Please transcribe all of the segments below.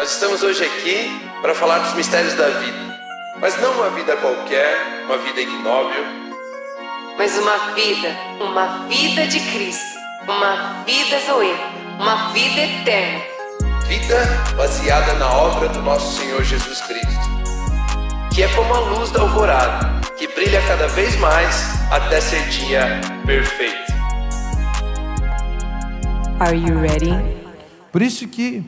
Nós estamos hoje aqui para falar dos mistérios da vida, mas não uma vida qualquer, uma vida ignóbil, mas uma vida de Cristo, uma vida Zoe, uma vida eterna. Vida baseada na obra do nosso Senhor Jesus Cristo, que é como a luz da alvorada, que brilha cada vez mais até ser dia perfeito. Are you ready? Por isso que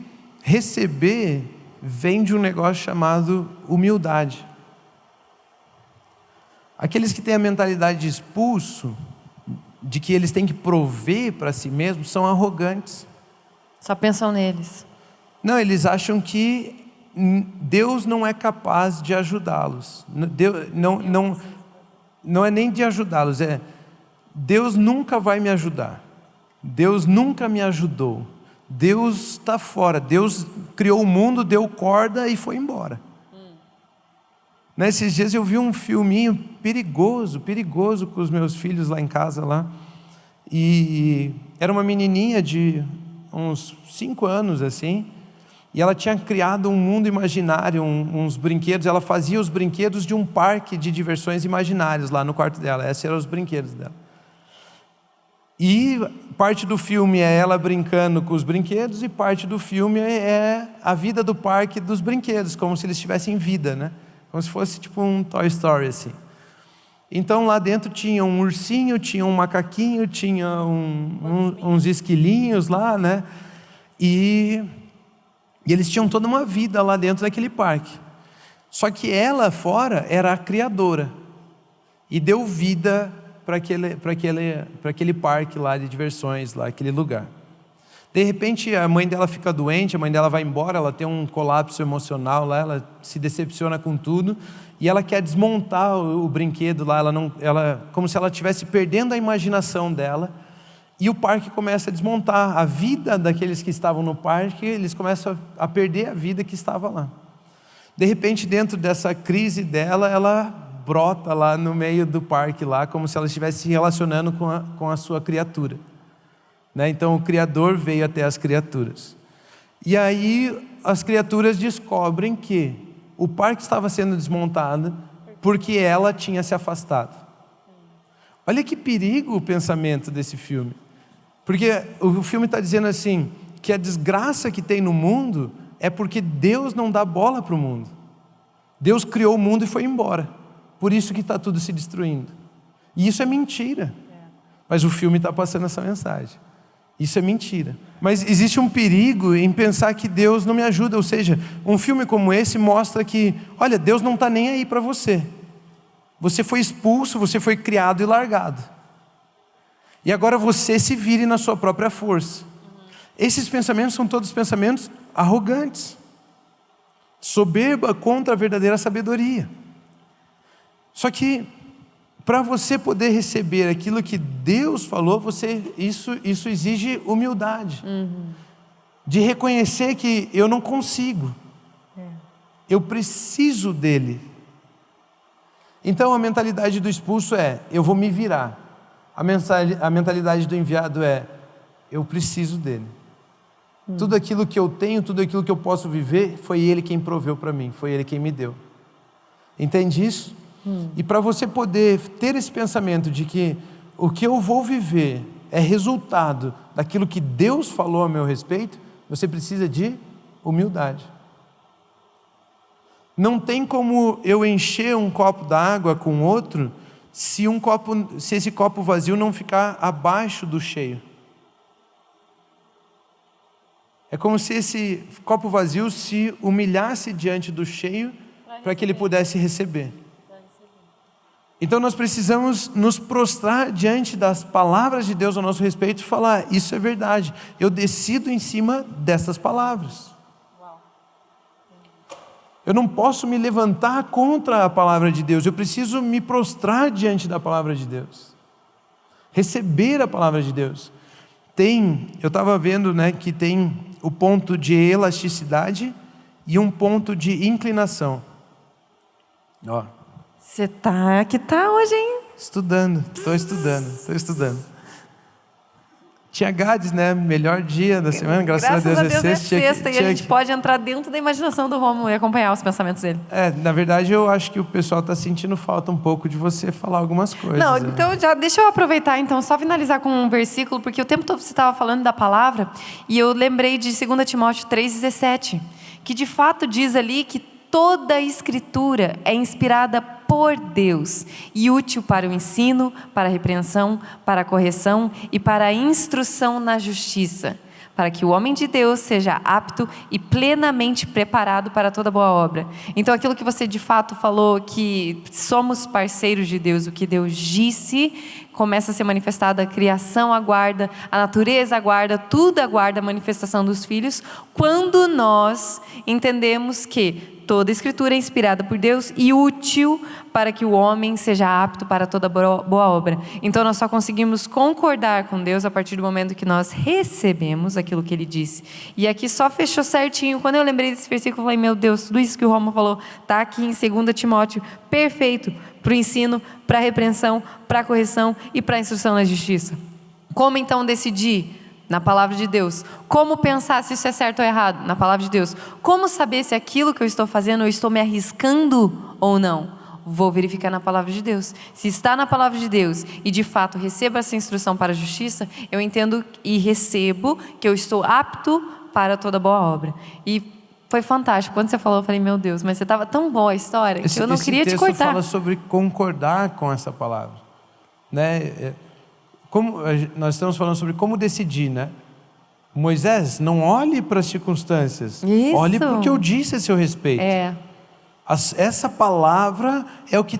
receber vem de um negócio chamado humildade. Aqueles que têm a mentalidade de expulso, de que eles têm que prover para si mesmos, são arrogantes. Só pensam neles. Não, eles acham que Deus não é capaz de ajudá-los. Deus, não é nem de ajudá-los, é Deus nunca vai me ajudar. Deus nunca me ajudou. Deus está fora. Deus criou o mundo, deu corda e foi embora. Nesses dias eu vi um filminho perigoso com os meus filhos lá em casa. E era uma menininha de uns 5 anos assim. E ela tinha criado um mundo imaginário, uns brinquedos. Ela fazia os brinquedos de um parque de diversões imaginários lá no quarto dela. Esses eram os brinquedos dela. E parte do filme é ela brincando com os brinquedos e parte do filme é a vida do parque dos brinquedos, como se eles tivessem vida, né? Como se fosse tipo um Toy Story assim. Então lá dentro tinha um ursinho, tinha um macaquinho, tinha uns esquilinhos lá, né? E eles tinham toda uma vida lá dentro daquele parque. Só que ela fora era a criadora e deu vida para aquele parque lá de diversões, lá, aquele lugar. De repente a mãe dela fica doente, a mãe dela vai embora, ela tem um colapso emocional lá, ela se decepciona com tudo e ela quer desmontar o brinquedo lá, como se ela estivesse perdendo a imaginação dela, e o parque começa a desmontar a vida daqueles que estavam no parque, eles começam a perder a vida que estava lá. De repente, dentro dessa crise dela, ela brota lá no meio do parque lá, como se ela estivesse se relacionando com a sua criatura, né? Então o Criador veio até as criaturas, e aí as criaturas descobrem que o parque estava sendo desmontado porque ela tinha se afastado. Olha que perigo o pensamento desse filme, porque o filme está dizendo assim, que a desgraça que tem no mundo é porque Deus não dá bola para o mundo. Deus criou o mundo e foi embora. Por isso que está tudo se destruindo. E isso é mentira. Mas o filme está passando essa mensagem. Isso é mentira. Mas existe um perigo em pensar que Deus não me ajuda. Ou seja, um filme como esse mostra que, olha, Deus não está nem aí para você. Você foi expulso, você foi criado e largado. E agora você se vire na sua própria força. Esses pensamentos são todos pensamentos arrogantes. Soberba contra a verdadeira sabedoria. Só que, para você poder receber aquilo que Deus falou, isso exige humildade. De reconhecer que eu não consigo. Eu preciso dele. Então a mentalidade do expulso é, eu vou me virar. A mentalidade do enviado é, eu preciso dele. Tudo aquilo que eu tenho, tudo aquilo que eu posso viver, foi ele quem proveu para mim, foi ele quem me deu. Entende isso? E para você poder ter esse pensamento de que o que eu vou viver é resultado daquilo que Deus falou a meu respeito, você precisa de humildade. Não tem como eu encher um copo d'água com outro se esse copo vazio não ficar abaixo do cheio. É como se esse copo vazio se humilhasse diante do cheio para que ele pudesse receber. Então nós precisamos nos prostrar diante das palavras de Deus a nosso respeito e falar, isso é verdade, eu decido em cima dessas palavras. Eu não posso me levantar contra a palavra de Deus, eu preciso me prostrar diante da palavra de Deus. Receber a palavra de Deus. Eu estava vendo, né, que tem o ponto de elasticidade e um ponto de inclinação. Ó. Você tá hoje, hein? Estou estudando. Tinha Gades, né? Melhor dia da semana, graças a Deus é sexta. sexta e a gente pode entrar dentro da imaginação do Rômulo e acompanhar os pensamentos dele. Na verdade, eu acho que o pessoal está sentindo falta um pouco de você falar algumas coisas. Não, né? então já deixa eu aproveitar, então, só finalizar com um versículo, porque o tempo todo você estava falando da palavra, e eu lembrei de 2 Timóteo 3,17, que de fato diz ali que toda a Escritura é inspirada por Deus e útil para o ensino, para a repreensão, para a correção e para a instrução na justiça, para que o homem de Deus seja apto e plenamente preparado para toda boa obra. Então, aquilo que você de fato falou, que somos parceiros de Deus, o que Deus disse, começa a ser manifestado, a criação aguarda, a natureza aguarda, tudo aguarda a manifestação dos filhos, quando nós entendemos que toda a Escritura é inspirada por Deus e útil para que o homem seja apto para toda boa obra. Então, nós só conseguimos concordar com Deus a partir do momento que nós recebemos aquilo que Ele disse. E aqui só fechou certinho. Quando eu lembrei desse versículo, eu falei, meu Deus, tudo isso que o Romulo falou está aqui em 2 Timóteo, perfeito para o ensino, para a repreensão, para a correção e para a instrução na justiça. Como então decidir? Na palavra de Deus. Como pensar se isso é certo ou errado? Na palavra de Deus. Como saber se aquilo que eu estou fazendo eu estou me arriscando ou não? Vou verificar na palavra de Deus. Se está na palavra de Deus e de fato recebo essa instrução para a justiça, eu entendo e recebo que eu estou apto para toda boa obra. E foi fantástico. Quando você falou, eu falei, meu Deus, mas você estava tão boa a história que eu não queria te cortar. Esse texto fala sobre concordar com essa palavra, né? Como nós estamos falando sobre como decidir, né? Moisés, não olhe para as circunstâncias. Isso. Olhe para o que eu disse a seu respeito. Essa palavra é o que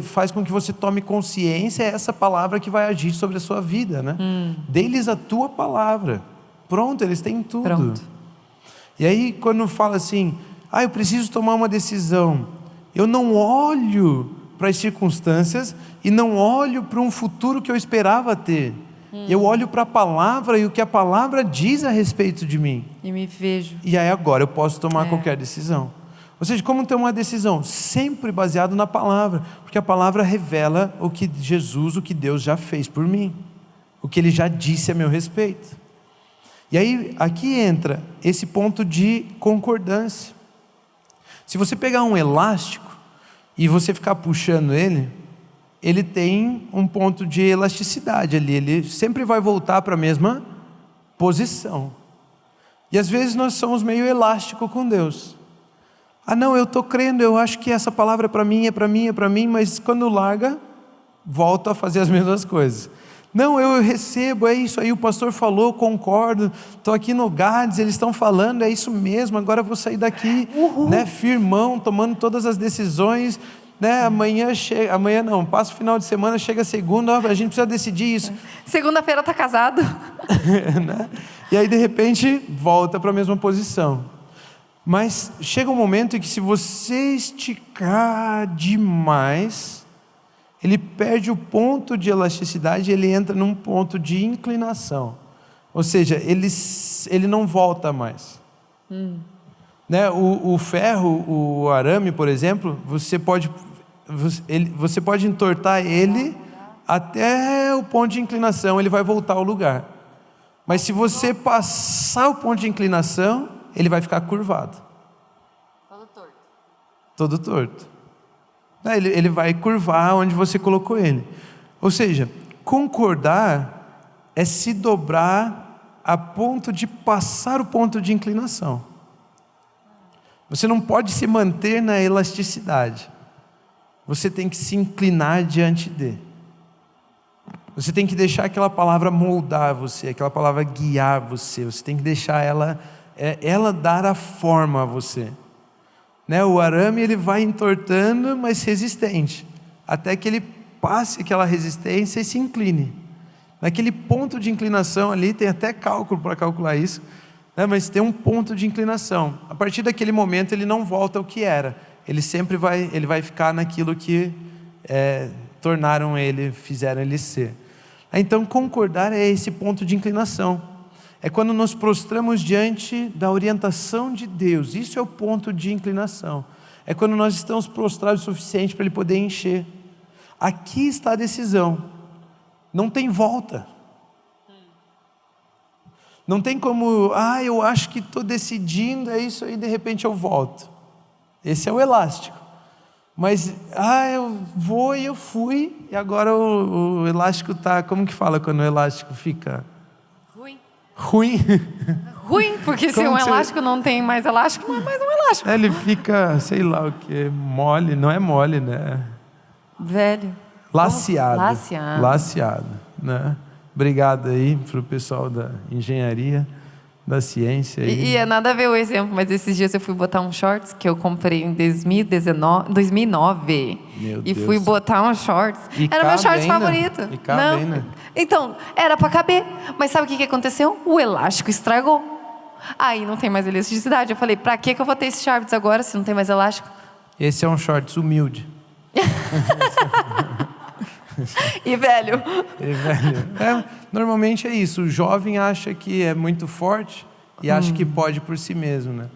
faz com que você tome consciência, é essa palavra que vai agir sobre a sua vida, né? Dê-lhes a tua palavra. Pronto, eles têm tudo. Pronto. E aí, quando fala assim, eu preciso tomar uma decisão, eu não olho para as circunstâncias e não olho para um futuro que eu esperava ter. Eu olho para a palavra e o que a palavra diz a respeito de mim. E me vejo. E aí agora eu posso tomar qualquer decisão. Ou seja, como ter uma decisão? Sempre baseado na palavra, porque a palavra revela o que Deus já fez por mim, o que Ele já disse a meu respeito. E aí aqui entra esse ponto de concordância. Se você pegar um elástico e você ficar puxando ele tem um ponto de elasticidade ali, ele sempre vai voltar para a mesma posição. E às vezes nós somos meio elásticos com Deus. Não, eu estou crendo, eu acho que essa palavra é para mim, mas quando larga, volta a fazer as mesmas coisas. Não, eu recebo, é isso aí, o pastor falou, concordo, estou aqui no Gades, eles estão falando, é isso mesmo, agora eu vou sair daqui, né, firmão, tomando todas as decisões, né, amanhã não, passa o final de semana, chega segunda, a gente precisa decidir isso. Segunda-feira está casado. Né? E aí de repente volta para a mesma posição. Mas chega um momento em que se você esticar demais, ele perde o ponto de elasticidade, ele entra num ponto de inclinação. Ou seja, ele não volta mais. Né? O ferro, o arame, por exemplo, você pode entortar ele até o ponto de inclinação, ele vai voltar ao lugar. Mas se você passar o ponto de inclinação, ele vai ficar curvado. Todo torto. Ele vai curvar onde você colocou ele. Ou seja, concordar é se dobrar a ponto de passar o ponto de inclinação. Você não pode se manter na elasticidade. Você tem que se inclinar diante dele. Você tem que deixar aquela palavra moldar você, aquela palavra guiar você. Você tem que deixar ela dar a forma a você. Né? O arame ele vai entortando, mas resistente, até que ele passe aquela resistência e se incline. Naquele ponto de inclinação ali, tem até cálculo para calcular isso, né? Mas tem um ponto de inclinação. A partir daquele momento ele não volta ao que era. Ele vai ficar naquilo que fizeram ele ser. Então concordar é esse ponto de inclinação. É quando nos prostramos diante da orientação de Deus. Isso é o ponto de inclinação. É quando nós estamos prostrados o suficiente para Ele poder encher. Aqui está a decisão. Não tem volta. Não tem como, eu acho que estou decidindo, é isso aí, de repente eu volto. Esse é o elástico. Mas, eu vou e eu fui, e agora o elástico está, como que fala quando o elástico fica? Ruim. Ruim. Ruim, porque se um elástico não tem mais elástico, não é mais um elástico. Ele fica, sei lá o que, mole, não é mole, né? Velho. Laceado. Laceado. Laceado, né? Obrigado aí pro pessoal da engenharia, da ciência. E é nada a ver o exemplo, mas esses dias eu fui botar um shorts que eu comprei em 2009. Meu e Deus. fui botar um shorts. E Era meu cabe shorts ainda? favorito. E cabe Não. ainda? Então, era pra caber. Mas sabe o que aconteceu? O elástico estragou. Aí não tem mais elasticidade. Eu falei, pra que eu vou ter esse shorts agora se não tem mais elástico? Esse é um shorts humilde. E velho. Normalmente é isso. O jovem acha que é muito forte e acha que pode por si mesmo, né?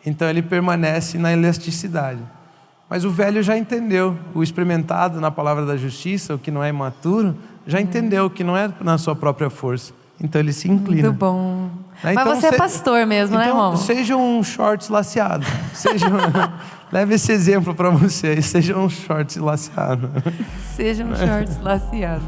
Então ele permanece na elasticidade. Mas o velho já entendeu. O experimentado na palavra da justiça, o que não é imaturo, já entendeu que não é na sua própria força. Então ele se inclina. Muito bom. Né? Mas Então, você é pastor mesmo, né, irmão? Seja um shorts laceado. Leve esse exemplo para vocês. Seja um shorts laceado. Seja um shorts laceado.